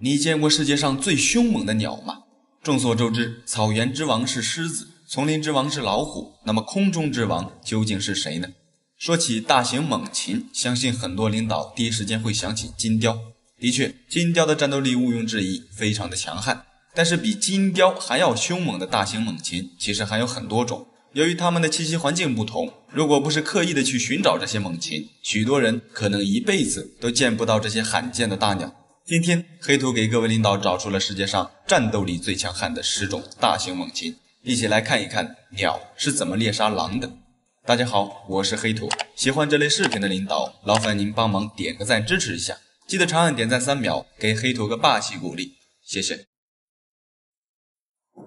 你见过世界上最凶猛的鸟吗？众所周知，草原之王是狮子，丛林之王是老虎，那么空中之王究竟是谁呢？说起大型猛禽，相信很多领导第一时间会想起金雕。的确，金雕的战斗力毋庸置疑，非常的强悍。但是比金雕还要凶猛的大型猛禽，其实还有很多种。由于它们的栖息环境不同，如果不是刻意的去寻找这些猛禽，许多人可能一辈子都见不到这些罕见的大鸟。今天黑土给各位领导找出了世界上战斗力最强悍的10种大型猛禽，一起来看一看鸟是怎么猎杀狼的。大家好，我是黑土，喜欢这类视频的领导，劳烦您帮忙点个赞支持一下，记得长按点赞3秒，给黑土个霸气鼓励，谢谢。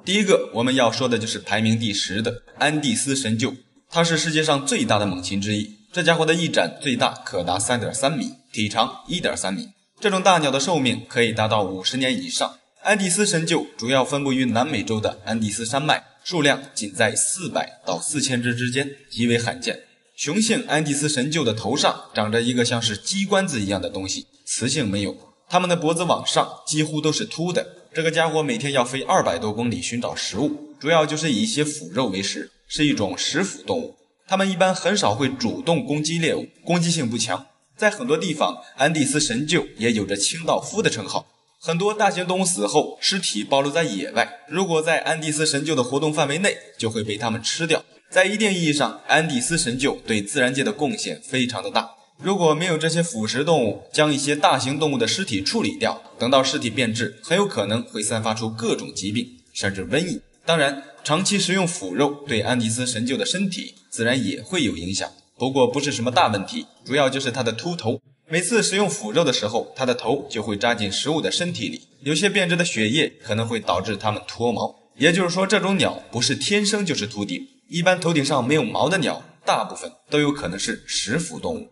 第一个我们要说的就是排名第10的安第斯神鹫，它是世界上最大的猛禽之一，这家伙的翼展最大可达 3.3 米，体长 1.3 米。这种大鸟的寿命可以达到50年以上。安第斯神鹫主要分布于南美洲的安第斯山脉，数量仅在400到4000只之间，极为罕见。雄性安第斯神鹫的头上长着一个像是鸡冠子一样的东西，雌性没有。它们的脖子往上几乎都是秃的。这个家伙每天要飞200多公里寻找食物，主要就是以一些腐肉为食，是一种食腐动物。它们一般很少会主动攻击猎物，攻击性不强。在很多地方，安第斯神鹫也有着清道夫的称号。很多大型动物死后，尸体暴露在野外，如果在安第斯神鹫的活动范围内，就会被它们吃掉。在一定意义上，安第斯神鹫对自然界的贡献非常的大。如果没有这些腐食动物将一些大型动物的尸体处理掉，等到尸体变质，很有可能会散发出各种疾病，甚至瘟疫。当然，长期食用腐肉对安第斯神鹫的身体自然也会有影响，不过不是什么大问题，主要就是它的秃头。每次食用腐肉的时候，它的头就会扎进食物的身体里，有些变质的血液可能会导致它们脱毛。也就是说，这种鸟不是天生就是秃顶，一般头顶上没有毛的鸟，大部分都有可能是食腐动物。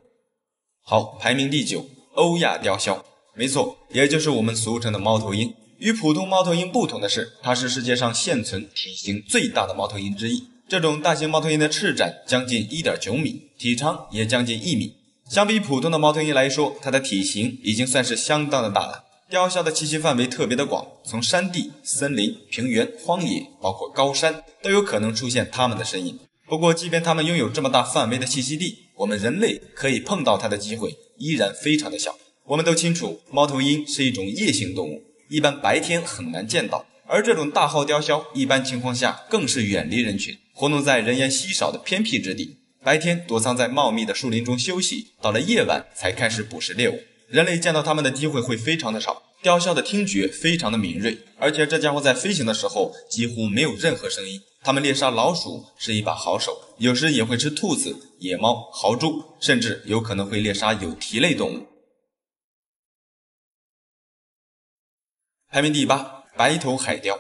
好，排名第9，欧亚雕鸮。没错，也就是我们俗称的猫头鹰。与普通猫头鹰不同的是，它是世界上现存体型最大的猫头鹰之一。这种大型猫头鹰的翅展将近 1.9 米，体长也将近1米。相比普通的猫头鹰来说，它的体型已经算是相当的大了。雕鸮的栖息范围特别的广，从山地、森林、平原、荒野，包括高山，都有可能出现它们的身影。不过即便它们拥有这么大范围的栖息地，我们人类可以碰到它的机会依然非常的小。我们都清楚，猫头鹰是一种夜行动物，一般白天很难见到，而这种大号雕鸮一般情况下更是远离人群，活动在人烟稀少的偏僻之地，白天躲藏在茂密的树林中休息，到了夜晚才开始捕食猎物。人类见到它们的机会会非常的少。雕鸮的听觉非常的敏锐，而且这家伙在飞行的时候几乎没有任何声音。它们猎杀老鼠是一把好手，有时也会吃兔子、野猫、豪猪，甚至有可能会猎杀有蹄类动物。排名第8，白头海雕。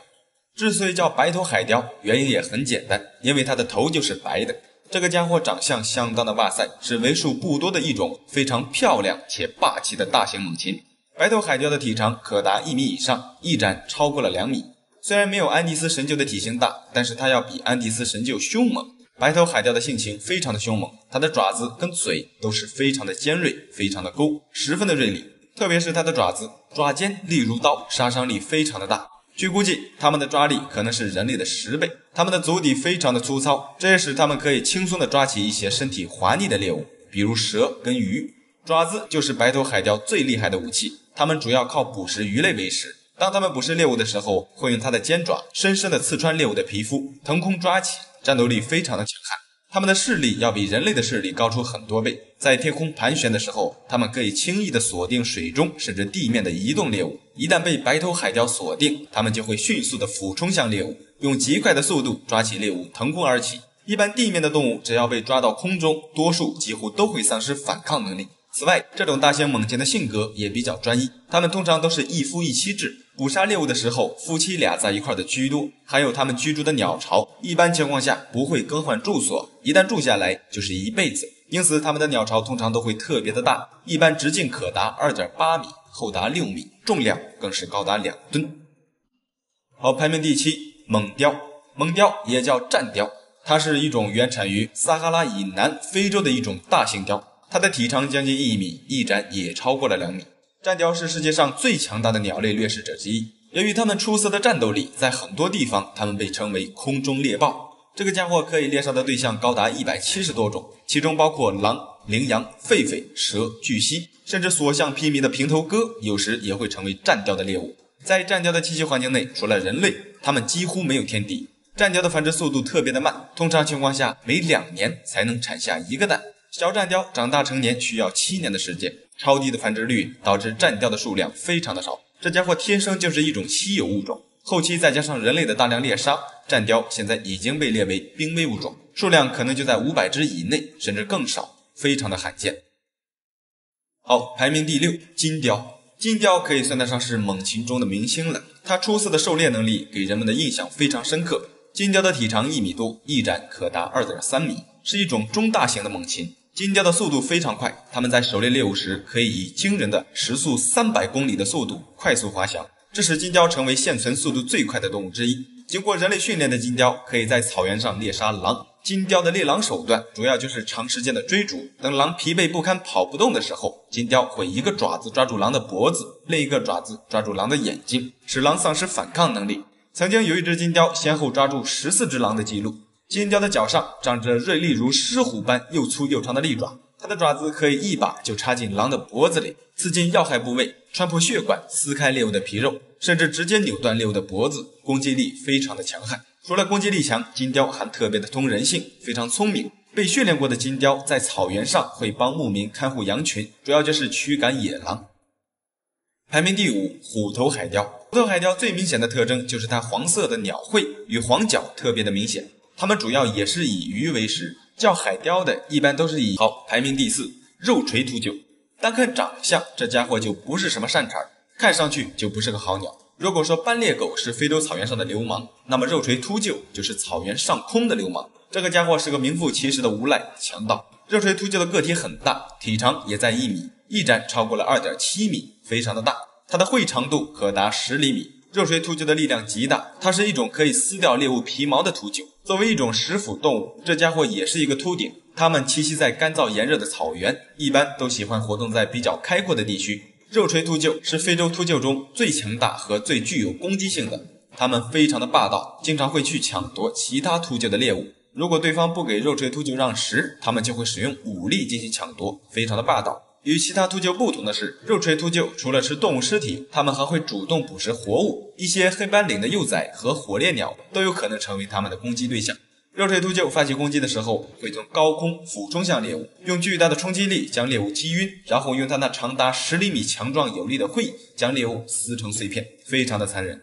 之所以叫白头海雕，原因也很简单，因为它的头就是白的。这个家伙长相相当的哇塞，是为数不多的一种非常漂亮且霸气的大型猛禽。白头海雕的体长可达1米以上，翼展超过了2米。虽然没有安第斯神鹫的体型大，但是它要比安第斯神鹫凶猛。白头海雕的性情非常的凶猛，它的爪子跟嘴都是非常的尖锐，非常的勾，十分的锐利。特别是它的爪子，爪尖利如刀，杀伤力非常的大。据估计，它们的抓力可能是人类的10倍。它们的足底非常的粗糙，这也使它们可以轻松的抓起一些身体滑腻的猎物，比如蛇跟鱼。爪子就是白头海雕最厉害的武器，它们主要靠捕食鱼类为食。当它们捕食猎物的时候，会用它的尖爪深深地刺穿猎物的皮肤，腾空抓起，战斗力非常的强悍。它们的视力要比人类的视力高出很多倍，在天空盘旋的时候，它们可以轻易地锁定水中甚至地面的移动猎物。一旦被白头海雕锁定，它们就会迅速地俯冲向猎物，用极快的速度抓起猎物，腾空而起。一般地面的动物只要被抓到空中，多数几乎都会丧失反抗能力。此外，这种大型猛禽的性格也比较专一，它们通常都是一夫一妻制，捕杀猎物的时候，夫妻俩在一块的居多，还有它们居住的鸟巢，一般情况下不会更换住所，一旦住下来就是一辈子。因此，它们的鸟巢通常都会特别的大，一般直径可达 2.8 米，厚达6米，重量更是高达2吨。好，排名第7，猛雕。猛雕也叫战雕，它是一种原产于撒哈拉以南非洲的一种大型雕。它的体长将近1米，翼展也超过了2米。战雕是世界上最强大的鸟类掠食者之一，由于它们出色的战斗力，在很多地方它们被称为空中猎豹。这个家伙可以猎杀的对象高达170多种，其中包括狼、羚羊、狒狒、蛇、巨蜥，甚至所向披靡的平头哥，有时也会成为战雕的猎物。在战雕的栖息环境内，除了人类，它们几乎没有天敌。战雕的繁殖速度特别的慢，通常情况下每2年才能产下1个蛋。小战雕长大成年需要7年的时间，超低的繁殖率导致战雕的数量非常的少。这家伙天生就是一种稀有物种。后期再加上人类的大量猎杀，战雕现在已经被列为濒危物种，数量可能就在500只以内，甚至更少，非常的罕见。好，排名第6，金雕。金雕可以算得上是猛禽中的明星了，它出色的狩猎能力给人们的印象非常深刻。金雕的体长1米多，翼展可达 2.3 米，是一种中大型的猛禽。金雕的速度非常快，它们在狩猎猎物时可以以惊人的时速300公里的速度快速滑翔，这使金雕成为现存速度最快的动物之一。经过人类训练的金雕可以在草原上猎杀狼。金雕的猎狼手段主要就是长时间的追逐，等狼疲惫不堪跑不动的时候，金雕会一个爪子抓住狼的脖子，另一个爪子抓住狼的眼睛，使狼丧失反抗能力。曾经有一只金雕先后抓住14只狼的记录。金雕的脚上长着锐利如狮虎般又粗又长的利爪，它的爪子可以一把就插进狼的脖子里，刺进要害部位，穿破血管，撕开猎物的皮肉，甚至直接扭断猎物的脖子，攻击力非常的强悍。除了攻击力强，金雕还特别的通人性，非常聪明。被训练过的金雕在草原上会帮牧民看护羊群，主要就是驱赶野狼。排名第5，虎头海雕。虎头海雕最明显的特征就是它黄色的鸟喙与黄角特别的明显，它们主要也是以鱼为食，叫海雕的一般都是以。好，排名第4，肉锤秃鹫。单看长相，这家伙就不是什么善茬，看上去就不是个好鸟。如果说斑鬣狗是非洲草原上的流氓，那么肉锤秃鹫就是草原上空的流氓。这个家伙是个名副其实的无赖强盗。肉锤秃鹫的个体很大，体长也在1米，翼展超过了 2.7 米，非常的大。它的喙长度可达10厘米。肉锤秃鹫的力量极大，它是一种可以撕掉猎物皮毛的秃鹫。作为一种食腐动物，这家伙也是一个秃顶。它们栖息在干燥炎热的草原，一般都喜欢活动在比较开阔的地区。肉锤秃鹫是非洲秃鹫中最强大和最具有攻击性的，它们非常的霸道，经常会去抢夺其他秃鹫的猎物。如果对方不给肉锤秃鹫让食，它们就会使用武力进行抢夺，非常的霸道。与其他秃鹫不同的是，肉锤秃鹫除了吃动物尸体，它们还会主动捕食活物，一些黑斑领的幼崽和火烈鸟都有可能成为它们的攻击对象。肉锤秃鹫发起攻击的时候，会从高空俯冲向猎物，用巨大的冲击力将猎物击晕，然后用它那长达10厘米强壮有力的喙将猎物撕成碎片，非常的残忍。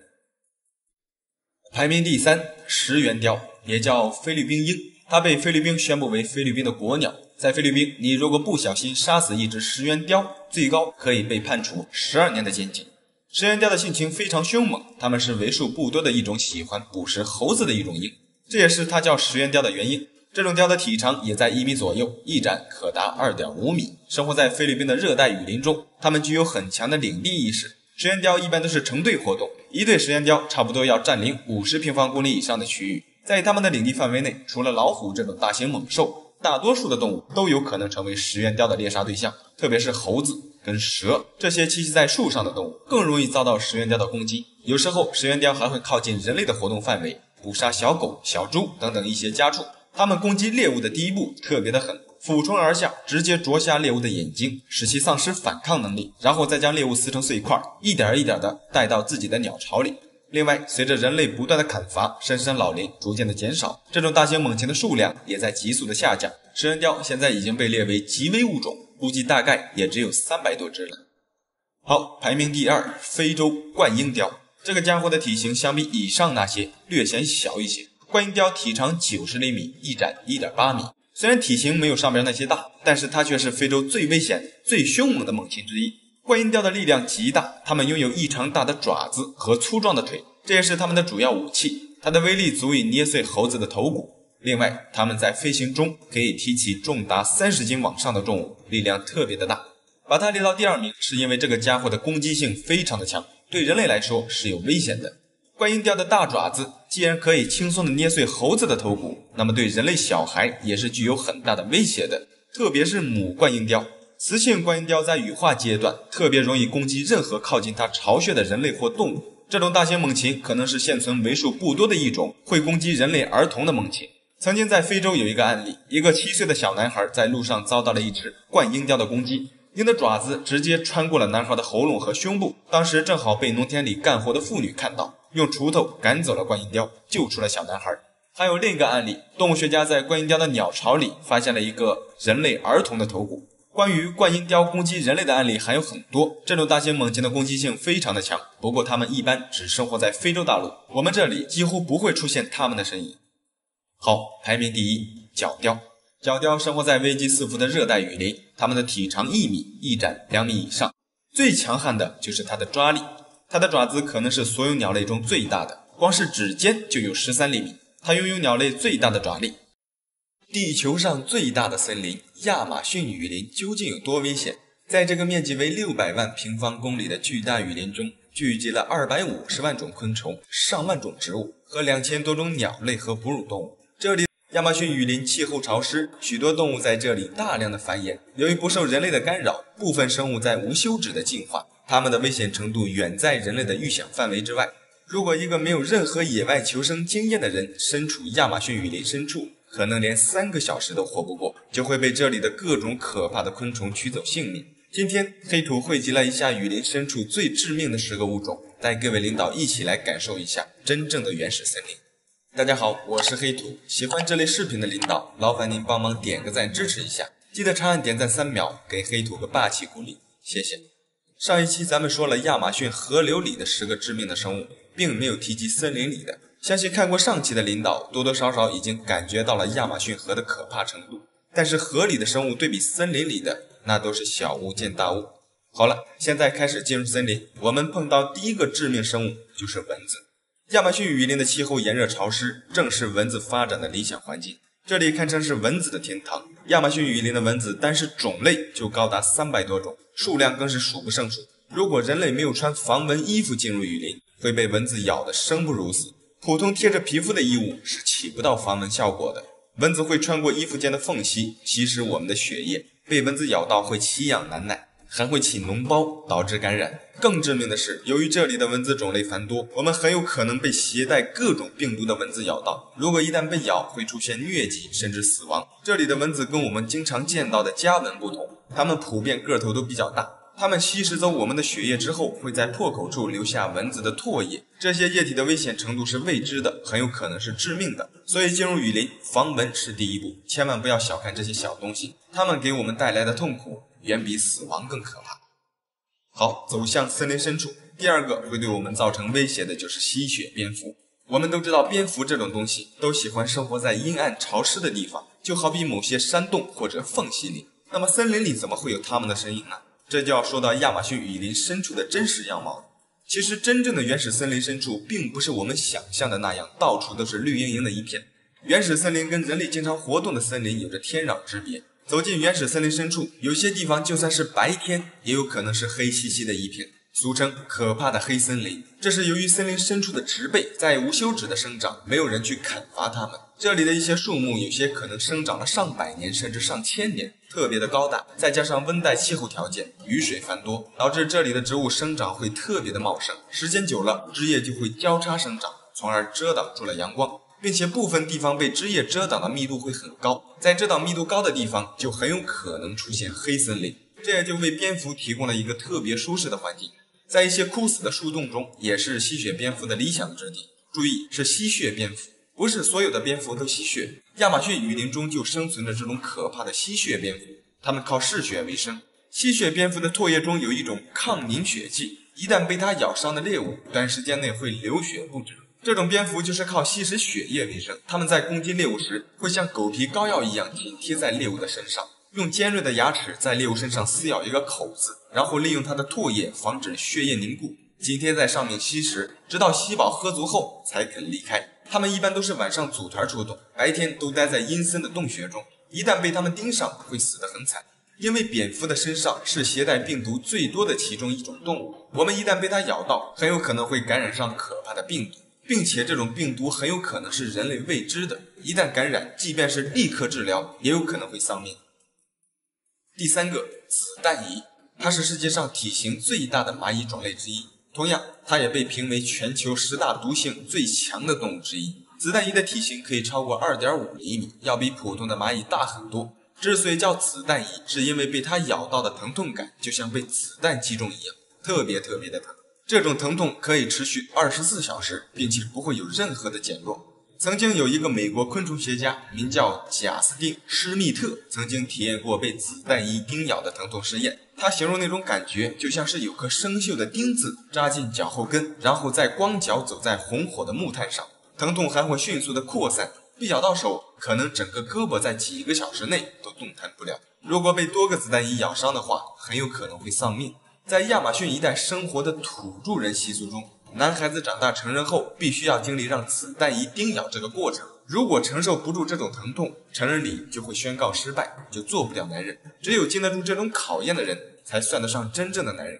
排名第3，石原雕，也叫菲律宾鹰，它被菲律宾宣布为菲律宾的国鸟。在菲律宾，你如果不小心杀死一只石原雕，最高可以被判处12年的监禁。石原雕的性情非常凶猛，它们是为数不多的一种喜欢捕食猴子的一种鹰，这也是它叫石原雕的原因。这种雕的体长也在1米左右，翼展可达 2.5 米，生活在菲律宾的热带雨林中，它们具有很强的领地意识。石原雕一般都是成对活动，一对石原雕差不多要占领50平方公里以上的区域。在它们的领地范围内，除了老虎这种大型猛兽，大多数的动物都有可能成为石原雕的猎杀对象，特别是猴子跟蛇，这些栖息在树上的动物更容易遭到石原雕的攻击。有时候石原雕还会靠近人类的活动范围，捕杀小狗、小猪等等一些家畜。它们攻击猎物的第一步特别的狠，俯冲而下，直接啄瞎猎物的眼睛，使其丧失反抗能力，然后再将猎物撕成碎块，一点一点的带到自己的鸟巢里。另外，随着人类不断的砍伐，深山老林逐渐的减少，这种大型猛禽的数量也在急速的下降。石原雕现在已经被列为极危物种，估计大概也只有300多只了。好，排名第2，非洲冠鹰雕。这个家伙的体型相比以上那些略显小一些。冠鹰雕体长90厘米，翼展 1.8 米。虽然体型没有上边那些大，但是它却是非洲最危险、最凶猛的猛禽之一。冠鹰雕的力量极大，它们拥有异常大的爪子和粗壮的腿，这也是它们的主要武器。它的威力足以捏碎猴子的头骨。另外，它们在飞行中可以提起重达30斤往上的重物，力量特别的大。把它列到第2名，是因为这个家伙的攻击性非常的强，对人类来说是有危险的。冠鹰雕的大爪子既然可以轻松的捏碎猴子的头骨，那么对人类小孩也是具有很大的威胁的，特别是母冠鹰雕。雌性观音雕在羽化阶段特别容易攻击任何靠近它巢穴的人类或动物。这种大型猛禽可能是现存为数不多的一种会攻击人类儿童的猛禽。曾经在非洲有一个案例，一个7岁的小男孩在路上遭到了一只冠鹰雕的攻击，鹰的爪子直接穿过了男孩的喉咙和胸部，当时正好被农田里干活的妇女看到，用锄头赶走了冠鹰雕，救出了小男孩。还有另一个案例，动物学家在冠鹰雕的鸟巢里发现了一个人类儿童的头骨。关于冠鹰雕攻击人类的案例还有很多，这种大型猛禽的攻击性非常的强，不过它们一般只生活在非洲大陆，我们这里几乎不会出现它们的身影。好，排名第一，角雕。角雕生活在危机四伏的热带雨林，它们的体长1米，翼展2米以上，最强悍的就是它的抓力，它的爪子可能是所有鸟类中最大的，光是指尖就有13厘米，它拥有鸟类最大的爪力。地球上最大的森林亚马逊雨林究竟有多危险？在这个面积为600万平方公里的巨大雨林中，聚集了250万种昆虫、上万种植物和2000多种鸟类和哺乳动物。这里亚马逊雨林气候潮湿，许多动物在这里大量的繁衍。由于不受人类的干扰，部分生物在无休止的进化，它们的危险程度远在人类的预想范围之外。如果一个没有任何野外求生经验的人身处亚马逊雨林深处，可能连3个小时都活不过，就会被这里的各种可怕的昆虫取走性命。今天黑土汇集了一下雨林深处最致命的10个物种，带各位领导一起来感受一下真正的原始森林。大家好，我是黑土，喜欢这类视频的领导，劳烦您帮忙点个赞支持一下，记得长按点赞3秒，给黑土个霸气鼓励，谢谢。上一期咱们说了亚马逊河流里的10个致命的生物，并没有提及森林里的。相信看过上期的领导多多少少已经感觉到了亚马逊河的可怕程度，但是河里的生物对比森林里的那都是小巫见大巫。好了，现在开始进入森林，我们碰到第一个致命生物就是蚊子。亚马逊雨林的气候炎热潮湿，正是蚊子发展的理想环境，这里堪称是蚊子的天堂。亚马逊雨林的蚊子单是种类就高达300多种，数量更是数不胜数。如果人类没有穿防蚊衣服进入雨林，会被蚊子咬得生不如死。普通贴着皮肤的衣物是起不到防蚊效果的，蚊子会穿过衣服间的缝隙吸食我们的血液，被蚊子咬到会奇痒难耐，还会起脓包导致感染。更致命的是，由于这里的蚊子种类繁多，我们很有可能被携带各种病毒的蚊子咬到，如果一旦被咬，会出现疟疾甚至死亡。这里的蚊子跟我们经常见到的家蚊不同，它们普遍个头都比较大，它们吸食走我们的血液之后，会在破口处留下蚊子的唾液，这些液体的危险程度是未知的，很有可能是致命的。所以进入雨林，防蚊是第一步，千万不要小看这些小东西，它们给我们带来的痛苦远比死亡更可怕。好，走向森林深处，第二个会对我们造成威胁的就是吸血蝙蝠。我们都知道蝙蝠这种东西都喜欢生活在阴暗潮湿的地方，就好比某些山洞或者缝隙里。那么森林里怎么会有它们的身影呢？这就要说到亚马逊雨林深处的真实样貌了。其实真正的原始森林深处并不是我们想象的那样，到处都是绿莹莹的一片。原始森林跟人类经常活动的森林有着天壤之别。走进原始森林深处，有些地方就算是白天，也有可能是黑漆漆的一片，俗称可怕的黑森林。这是由于森林深处的植被在无休止的生长，没有人去砍伐它们。这里的一些树木有些可能生长了上百年甚至上千年，特别的高大，再加上温带气候条件，雨水繁多，导致这里的植物生长会特别的茂盛，时间久了枝叶就会交叉生长，从而遮挡住了阳光，并且部分地方被枝叶遮挡的密度会很高，在遮挡密度高的地方就很有可能出现黑森林，这也就为蝙蝠提供了一个特别舒适的环境。在一些枯死的树洞中，也是吸血蝙蝠的理想之地。注意，是吸血蝙蝠，不是所有的蝙蝠都吸血。亚马逊雨林中就生存着这种可怕的吸血蝙蝠，它们靠嗜血为生。吸血蝙蝠的唾液中有一种抗凝血剂，一旦被它咬伤的猎物，短时间内会流血不止。这种蝙蝠就是靠吸食血液为生，它们在攻击猎物时，会像狗皮膏药一样紧贴在猎物的身上，用尖锐的牙齿在猎物身上撕咬一个口子，然后利用它的唾液防止血液凝固，紧贴在上面吸食，直到吸饱喝足后才肯离开。它们一般都是晚上组团出动，白天都待在阴森的洞穴中，一旦被它们盯上，会死得很惨。因为蝙蝠的身上是携带病毒最多的其中一种动物，我们一旦被它咬到，很有可能会感染上可怕的病毒，并且这种病毒很有可能是人类未知的，一旦感染，即便是立刻治疗，也有可能会丧命。第三个，子弹蚁，它是世界上体型最大的蚂蚁种类之一，同样，它也被评为全球10大毒性最强的动物之一。子弹蚁的体型可以超过 2.5 厘米，要比普通的蚂蚁大很多。之所以叫子弹蚁，是因为被它咬到的疼痛感就像被子弹击中一样，特别的疼。这种疼痛可以持续24小时，并且不会有任何的减弱。曾经有一个美国昆虫学家名叫贾斯汀·施密特，曾经体验过被子弹蚁叮咬的疼痛试验。他形容那种感觉就像是有颗生锈的钉子扎进脚后跟，然后再光脚走在红火的木炭上，疼痛还会迅速的扩散，被咬到手，可能整个胳膊在几个小时内都动弹不了。如果被多个子弹蚁咬伤的话，很有可能会丧命。在亚马逊一带生活的土著人习俗中，男孩子长大成人后必须要经历让子弹蚁叮咬这个过程，如果承受不住这种疼痛，成人礼就会宣告失败，就做不了男人。只有经得住这种考验的人才算得上真正的男人。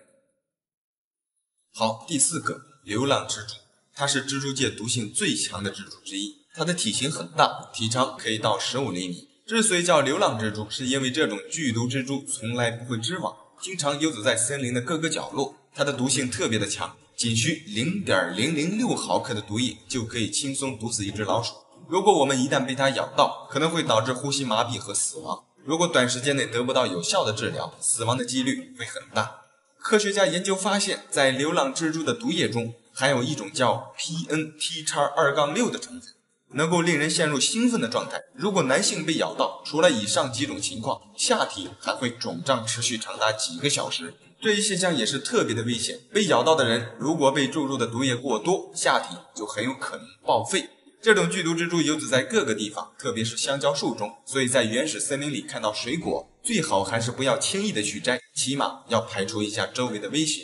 好，第四个，流浪蜘蛛，它是蜘蛛界毒性最强的蜘蛛之一，它的体型很大，体长可以到15厘米。之所以叫流浪蜘蛛，是因为这种剧毒蜘蛛从来不会织网，经常游走在森林的各个角落，它的毒性特别的强，仅需 0.006 毫克的毒液就可以轻松毒死一只老鼠。如果我们一旦被它咬到，可能会导致呼吸麻痹和死亡。如果短时间内得不到有效的治疗，死亡的几率会很大。科学家研究发现，在流浪蜘蛛的毒液中含有一种叫 PNT-2-6 的成分，能够令人陷入兴奋的状态。如果男性被咬到，除了以上几种情况，下体还会肿胀持续长达几个小时。这一现象也是特别的危险，被咬到的人如果被注入的毒液过多，下体就很有可能报废。这种剧毒蜘蛛游走在各个地方，特别是香蕉树中，所以在原始森林里看到水果，最好还是不要轻易的去摘，起码要排除一下周围的危险。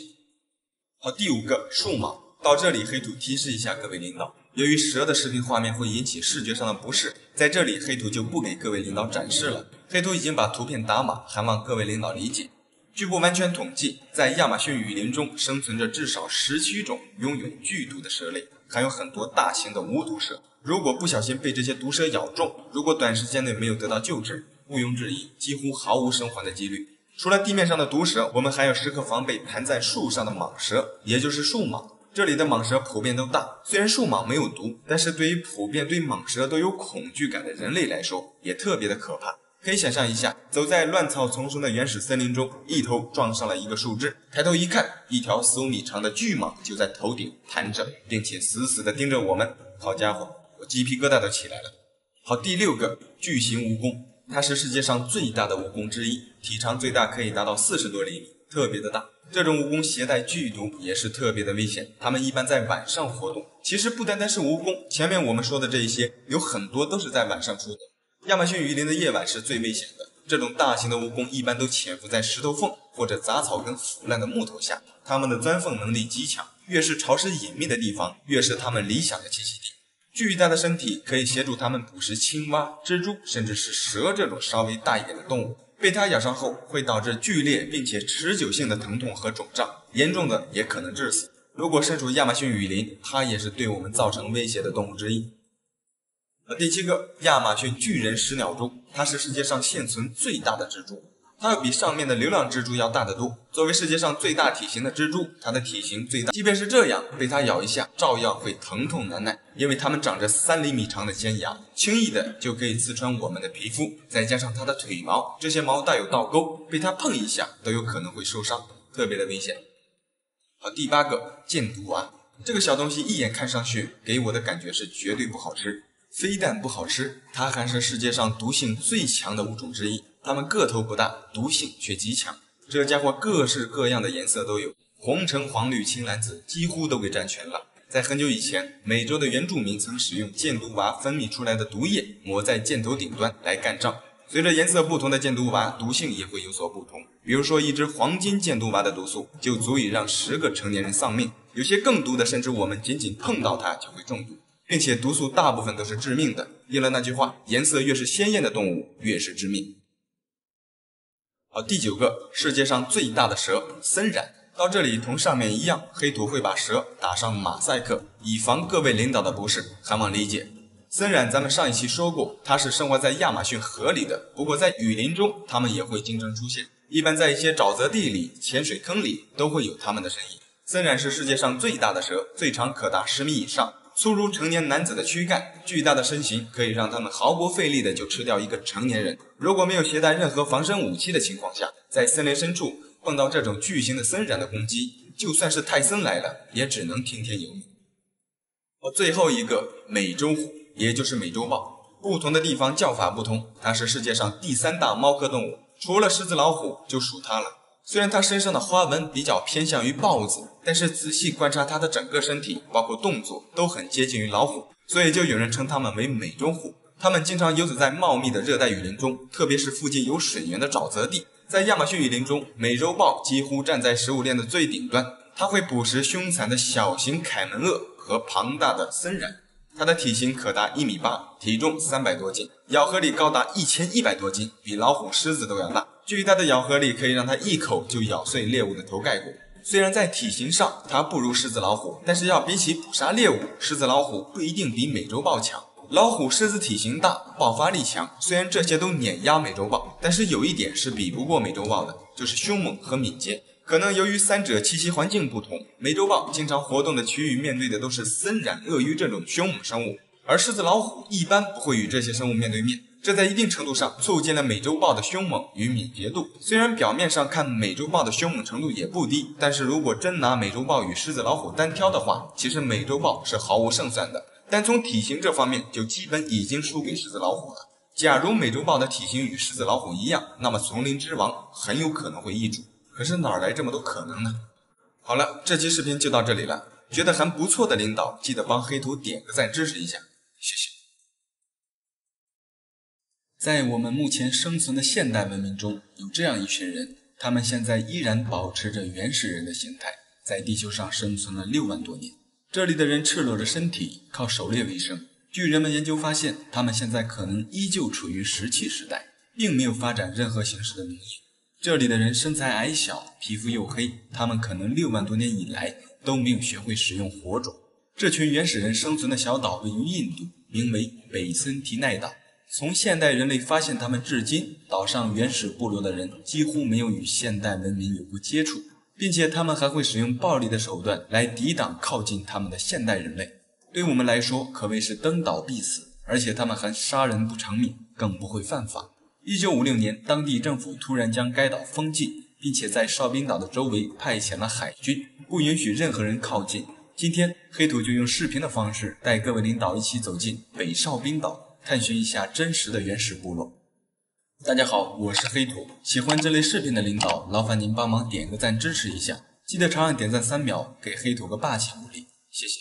好，第五个，树蟒。到这里黑土提示一下各位领导，由于蛇的视频画面会引起视觉上的不适，在这里黑土就不给各位领导展示了。黑土已经把图片打码，还望各位领导理解。据不完全统计，在亚马逊雨林中生存着至少17种拥有剧毒的蛇类，还有很多大型的无毒蛇。如果不小心被这些毒蛇咬中，如果短时间内没有得到救治，毋庸置疑，几乎毫无生还的几率。除了地面上的毒蛇，我们还要时刻防备盘在树上的蟒蛇，也就是树蟒。这里的蟒蛇普遍都大，虽然树蟒没有毒，但是对于普遍对蟒蛇都有恐惧感的人类来说，也特别的可怕。可以想象一下，走在乱草丛生的原始森林中，一头撞上了一个树枝，抬头一看，一条4、5米长的巨蟒就在头顶盘着，并且死死地盯着我们。好家伙，我鸡皮疙瘩都起来了。好，第6个，巨型蜈蚣，它是世界上最大的蜈蚣之一，体长最大可以达到40多厘米，特别的大。这种蜈蚣携带剧毒也是特别的危险，它们一般在晚上活动。其实不单单是蜈蚣，前面我们说的这一些有很多都是在晚上出的。亚马逊雨林的夜晚是最危险的，这种大型的蜈蚣一般都潜伏在石头缝或者杂草跟腐烂的木头下，它们的钻缝能力极强，越是潮湿隐秘的地方，越是它们理想的栖息地。巨大的身体可以协助它们捕食青蛙、蜘蛛，甚至是蛇这种稍微大一点的动物。被它咬伤后会导致剧烈并且持久性的疼痛和肿胀，严重的也可能致死。如果身处亚马逊雨林，它也是对我们造成威胁的动物之一。第7个，亚马逊巨人食鸟蛛，它是世界上现存最大的蜘蛛，它要比上面的流浪蜘蛛要大得多。作为世界上最大体型的蜘蛛，它的体型最大，即便是这样，被它咬一下照样会疼痛难耐，因为它们长着3厘米长的尖牙，轻易的就可以刺穿我们的皮肤，再加上它的腿毛，这些毛带有倒钩，被它碰一下都有可能会受伤，特别的危险。好，第8个，箭毒蛙，这个小东西一眼看上去给我的感觉是绝对不好吃。非但不好吃，它还是世界上毒性最强的物种之一。它们个头不大，毒性却极强。这家伙各式各样的颜色都有，红橙黄绿青蓝紫几乎都给占全了。在很久以前，美洲的原住民曾使用箭毒蛙分泌出来的毒液抹在箭头顶端来干仗。随着颜色不同的箭毒蛙，毒性也会有所不同。比如说，一只黄金箭毒蛙的毒素就足以让10个成年人丧命，有些更毒的，甚至我们仅仅碰到它就会中毒。并且毒素大部分都是致命的，应了那句话，颜色越是鲜艳的动物越是致命。好，第9个，世界上最大的蛇森蚺。到这里同上面一样，黑土会把蛇打上马赛克，以防各位领导的不适，还望理解。森蚺咱们上一期说过，它是生活在亚马逊河里的，不过在雨林中它们也会经常出现，一般在一些沼泽地里、浅水坑里都会有它们的身影。森蚺是世界上最大的蛇，最长可达10米以上，粗如成年男子的躯干，巨大的身形可以让它们毫不费力的就吃掉一个成年人。如果没有携带任何防身武器的情况下，在森林深处碰到这种巨型的森蚺的攻击，就算是泰森来了，也只能听天由命。最后一个美洲虎，也就是美洲豹，不同的地方叫法不同，它是世界上第3大猫科动物，除了狮子老虎就属它了。虽然它身上的花纹比较偏向于豹子，但是仔细观察它的整个身体，包括动作都很接近于老虎，所以就有人称它们为美洲虎。它们经常游走在茂密的热带雨林中，特别是附近有水源的沼泽地。在亚马逊雨林中，美洲豹几乎站在食物链的最顶端，它会捕食凶残的小型凯门鳄和庞大的森蚺。它的体型可达1.8米，体重300多斤，咬合力高达1100多斤，比老虎、狮子都要大。巨大的咬合力可以让它一口就咬碎猎物的头盖骨。虽然在体型上它不如狮子老虎，但是要比起捕杀猎物，狮子老虎不一定比美洲豹强。老虎、狮子体型大，爆发力强，虽然这些都碾压美洲豹，但是有一点是比不过美洲豹的，就是凶猛和敏捷。可能由于三者栖息环境不同，美洲豹经常活动的区域面对的都是森蚺、鳄鱼这种凶猛生物，而狮子老虎一般不会与这些生物面对面，这在一定程度上促进了美洲豹的凶猛与敏捷度。虽然表面上看美洲豹的凶猛程度也不低，但是如果真拿美洲豹与狮子老虎单挑的话，其实美洲豹是毫无胜算的，但从体型这方面就基本已经输给狮子老虎了。假如美洲豹的体型与狮子老虎一样，那么丛林之王很有可能会易主。可是哪来这么多可能呢？好了，这期视频就到这里了，觉得还不错的领导记得帮黑土点个赞支持一下，谢谢。在我们目前生存的现代文明中，有这样一群人，他们现在依然保持着原始人的形态，在地球上生存了6万多年。这里的人赤裸着身体，靠狩猎为生。据人们研究发现，他们现在可能依旧处于石器时代，并没有发展任何形式的农业。这里的人身材矮小，皮肤黝黑，他们可能6万多年以来都没有学会使用火种。这群原始人生存的小岛位于印度，名为北森提奈岛。从现代人类发现他们至今，岛上原始部落的人几乎没有与现代文明有过接触，并且他们还会使用暴力的手段来抵挡靠近他们的现代人类。对我们来说可谓是登岛必死，而且他们还杀人不偿命，更不会犯法。1956年，当地政府突然将该岛封禁，并且在哨兵岛的周围派遣了海军，不允许任何人靠近。今天，黑土就用视频的方式带各位领导一起走进北哨兵岛，探寻一下真实的原始部落。大家好，我是黑土，喜欢这类视频的领导，劳烦您帮忙点个赞支持一下，记得长按点赞3秒，给黑土个霸气鼓励，谢谢。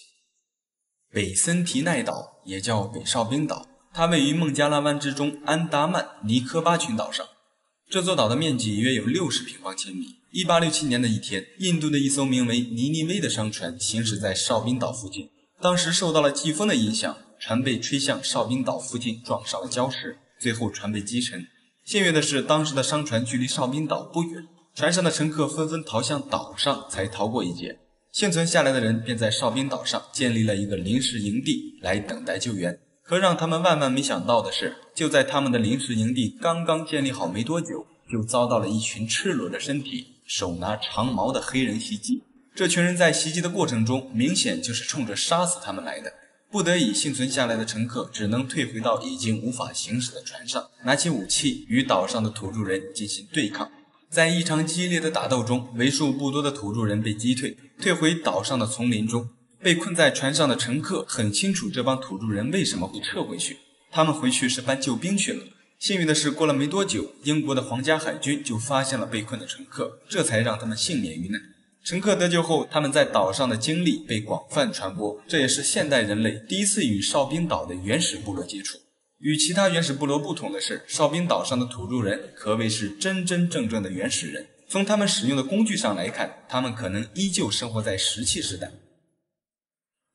北森提奈岛也叫北哨兵岛，它位于孟加拉湾之中安达曼尼科巴群岛上。这座岛的面积约有60平方千米。1867年的一天，印度的一艘名为尼尼微的商船行驶在哨兵岛附近，当时受到了季风的影响，船被吹向哨兵岛附近，撞上了礁石，最后船被击沉。幸运的是，当时的商船距离哨兵岛不远，船上的乘客纷纷逃向岛上，才逃过一劫。幸存下来的人便在哨兵岛上建立了一个临时营地来等待救援。可让他们万万没想到的是，就在他们的临时营地刚刚建立好没多久，就遭到了一群赤裸着身体、手拿长矛的黑人袭击。这群人在袭击的过程中，明显就是冲着杀死他们来的。不得已，幸存下来的乘客只能退回到已经无法行驶的船上，拿起武器与岛上的土著人进行对抗。在一场激烈的打斗中，为数不多的土著人被击退，退回岛上的丛林中。被困在船上的乘客很清楚这帮土著人为什么会撤回去，他们回去是搬救兵去了。幸运的是，过了没多久，英国的皇家海军就发现了被困的乘客，这才让他们幸免于难。乘客得救后，他们在岛上的经历被广泛传播，这也是现代人类第一次与哨兵岛的原始部落接触。与其他原始部落不同的是，哨兵岛上的土著人可谓是真真正正的原始人。从他们使用的工具上来看，他们可能依旧生活在石器时代。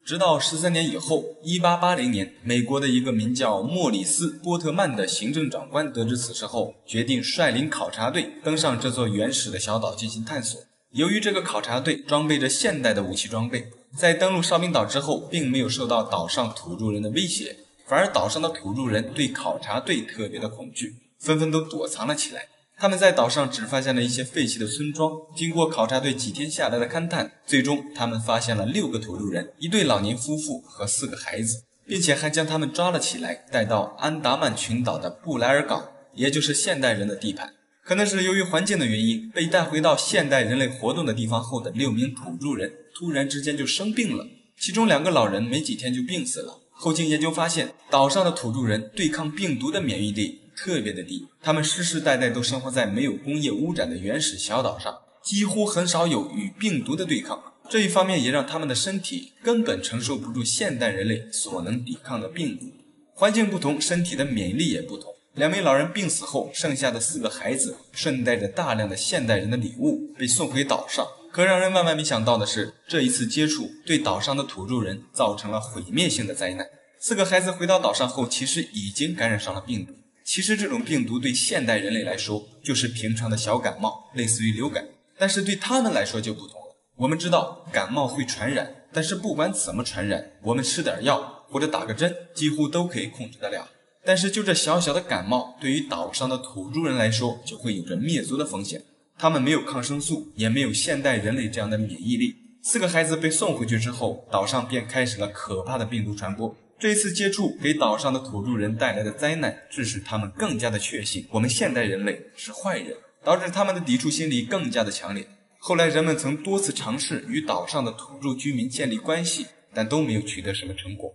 直到13年以后，1880年，美国的一个名叫莫里斯·波特曼的行政长官得知此事后，决定率领考察队登上这座原始的小岛进行探索。由于这个考察队装备着现代的武器装备，在登陆哨兵岛之后，并没有受到岛上土著人的威胁，反而岛上的土著人对考察队特别的恐惧，纷纷都躲藏了起来。他们在岛上只发现了一些废弃的村庄，经过考察队几天下来的勘探，最终他们发现了6个土著人、1对老年夫妇和4个孩子，并且还将他们抓了起来，带到安达曼群岛的布莱尔港，也就是现代人的地盘。可能是由于环境的原因，被带回到现代人类活动的地方后的6名土著人突然之间就生病了，其中2个老人没几天就病死了。后经研究发现，岛上的土著人对抗病毒的免疫力特别的低，他们世世代代都生活在没有工业污染的原始小岛上，几乎很少有与病毒的对抗。这一方面也让他们的身体根本承受不住现代人类所能抵抗的病毒。环境不同，身体的免疫力也不同。2名老人病死后，剩下的4个孩子顺带着大量的现代人的礼物被送回岛上。可让人万万没想到的是，这一次接触对岛上的土著人造成了毁灭性的灾难。4个孩子回到岛上后，其实已经感染上了病毒。其实这种病毒对现代人类来说就是平常的小感冒，类似于流感，但是对他们来说就不同了。我们知道感冒会传染，但是不管怎么传染，我们吃点药或者打个针几乎都可以控制得了。但是就这小小的感冒，对于岛上的土著人来说就会有着灭族的风险。他们没有抗生素，也没有现代人类这样的免疫力。4个孩子被送回去之后，岛上便开始了可怕的病毒传播。这一次接触给岛上的土著人带来的灾难，致使他们更加的确信我们现代人类是坏人，导致他们的抵触心理更加的强烈。后来人们曾多次尝试与岛上的土著居民建立关系，但都没有取得什么成果。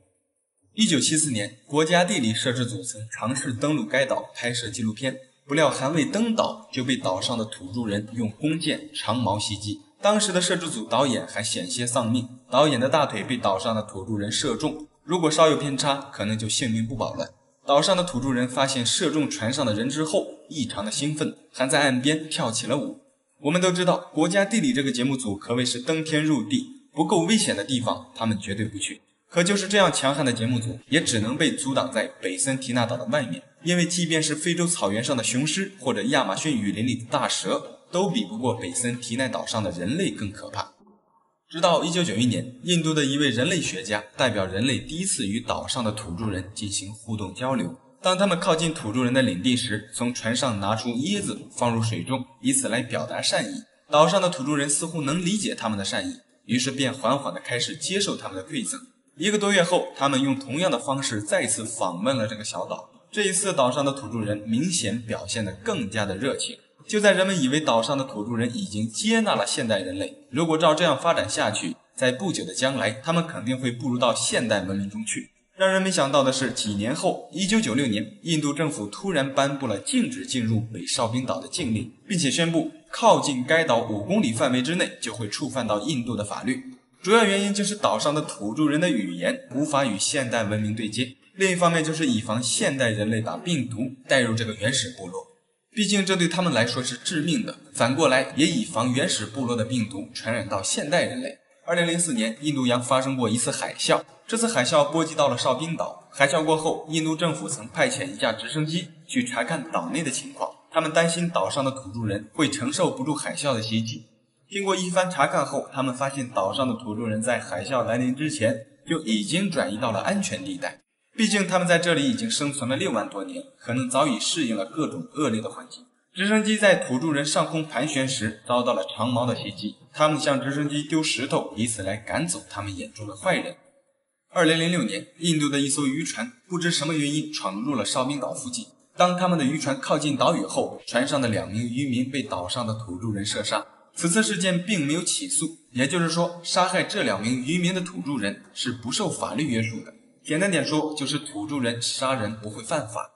1974年，国家地理摄制组曾尝试登陆该岛拍摄纪录片，不料还未登岛就被岛上的土著人用弓箭、长矛袭击。当时的摄制组导演还险些丧命，导演的大腿被岛上的土著人射中，如果稍有偏差，可能就性命不保了。岛上的土著人发现射中船上的人之后，异常的兴奋，还在岸边跳起了舞。我们都知道，国家地理这个节目组可谓是登天入地，不够危险的地方他们绝对不去。可就是这样强悍的节目组，也只能被阻挡在北森提纳岛的外面，因为即便是非洲草原上的雄狮，或者亚马逊雨林里的大蛇，都比不过北森提奈岛上的人类更可怕。直到1991年，印度的一位人类学家代表人类第一次与岛上的土著人进行互动交流。当他们靠近土著人的领地时，从船上拿出椰子放入水中，以此来表达善意。岛上的土著人似乎能理解他们的善意，于是便缓缓地开始接受他们的馈赠。1个多月后，他们用同样的方式再次访问了这个小岛。这一次，岛上的土著人明显表现得更加的热情。就在人们以为岛上的土著人已经接纳了现代人类，如果照这样发展下去，在不久的将来，他们肯定会步入到现代文明中去。让人没想到的是，几年后，1996年，印度政府突然颁布了禁止进入北哨兵岛的禁令，并且宣布靠近该岛5公里范围之内就会触犯到印度的法律。主要原因就是岛上的土著人的语言无法与现代文明对接，另一方面就是以防现代人类把病毒带入这个原始部落，毕竟这对他们来说是致命的，反过来也以防原始部落的病毒传染到现代人类。2004年，印度洋发生过一次海啸，这次海啸波及到了哨兵岛。海啸过后，印度政府曾派遣一架直升机去查看岛内的情况，他们担心岛上的土著人会承受不住海啸的袭击。经过一番查看后，他们发现岛上的土著人在海啸来临之前就已经转移到了安全地带，毕竟他们在这里已经生存了6万多年，可能早已适应了各种恶劣的环境。直升机在土著人上空盘旋时遭到了长矛的袭击，他们向直升机丢石头，以此来赶走他们眼中的坏人。2006年，印度的一艘渔船不知什么原因闯入了哨兵岛附近，当他们的渔船靠近岛屿后，船上的2名渔民被岛上的土著人射杀。此次事件并没有起诉，也就是说，杀害这2名渔民的土著人是不受法律约束的。简单点说，就是土著人杀人不会犯法。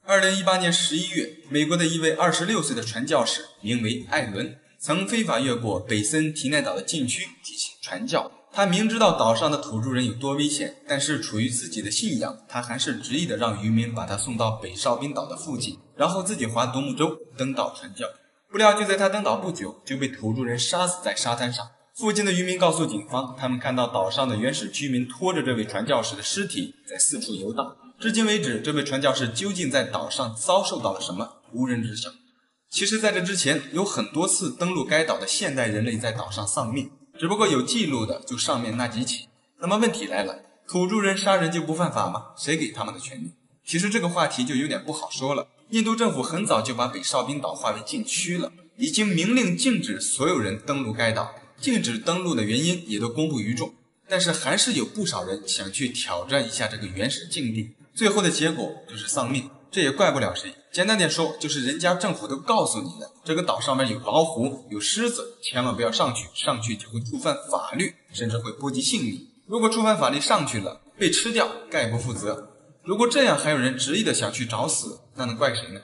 2018年11月，美国的一位26岁的传教士，名为艾伦，曾非法越过北森提奈岛的禁区进行传教。他明知道岛上的土著人有多危险，但是出于自己的信仰，他还是执意的让渔民把他送到北哨兵岛的附近，然后自己划独木舟登岛传教。不料就在他登岛不久，就被土著人杀死在沙滩上。附近的渔民告诉警方，他们看到岛上的原始居民拖着这位传教士的尸体在四处游荡。至今为止，这位传教士究竟在岛上遭受到了什么，无人知晓。其实在这之前，有很多次登陆该岛的现代人类在岛上丧命，只不过有记录的就上面那几起。那么问题来了，土著人杀人就不犯法吗？谁给他们的权利？其实这个话题就有点不好说了。印度政府很早就把北哨兵岛划为禁区了，已经明令禁止所有人登陆该岛，禁止登陆的原因也都公布于众。但是还是有不少人想去挑战一下这个原始禁地，最后的结果就是丧命，这也怪不了谁。简单点说，就是人家政府都告诉你了，这个岛上面有老虎，有狮子，千万不要上去，上去就会触犯法律，甚至会波及性命。如果触犯法律上去了，被吃掉，概不负责。如果这样还有人执意的想去找死，那能怪谁呢？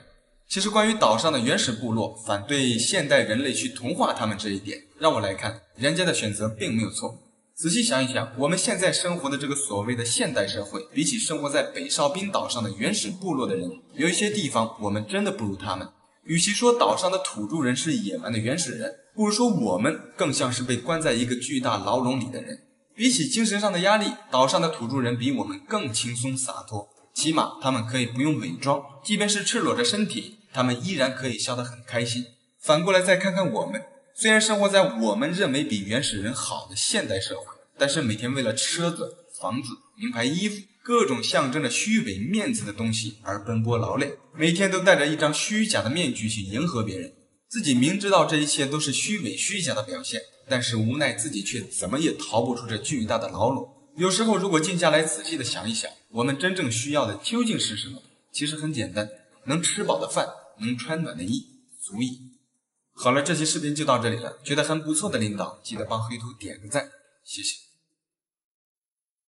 其实关于岛上的原始部落反对现代人类去同化他们这一点，让我来看，人家的选择并没有错。仔细想一想，我们现在生活的这个所谓的现代社会，比起生活在北哨兵岛上的原始部落的人，有一些地方我们真的不如他们。与其说岛上的土著人是野蛮的原始人，不如说我们更像是被关在一个巨大牢笼里的人。比起精神上的压力，岛上的土著人比我们更轻松洒脱，起码他们可以不用伪装，即便是赤裸着身体，他们依然可以笑得很开心。反过来再看看我们，虽然生活在我们认为比原始人好的现代社会，但是每天为了车子、房子、名牌衣服，各种象征着虚伪面子的东西而奔波劳累，每天都戴着一张虚假的面具去迎合别人。自己明知道这一切都是虚伪虚假的表现，但是无奈自己却怎么也逃不出这巨大的牢笼。有时候如果静下来仔细的想一想，我们真正需要的究竟是什么？其实很简单，能吃饱的饭，能穿暖的衣，足矣。好了，这期视频就到这里了，觉得很不错的领导记得帮黑兔点个赞，谢谢。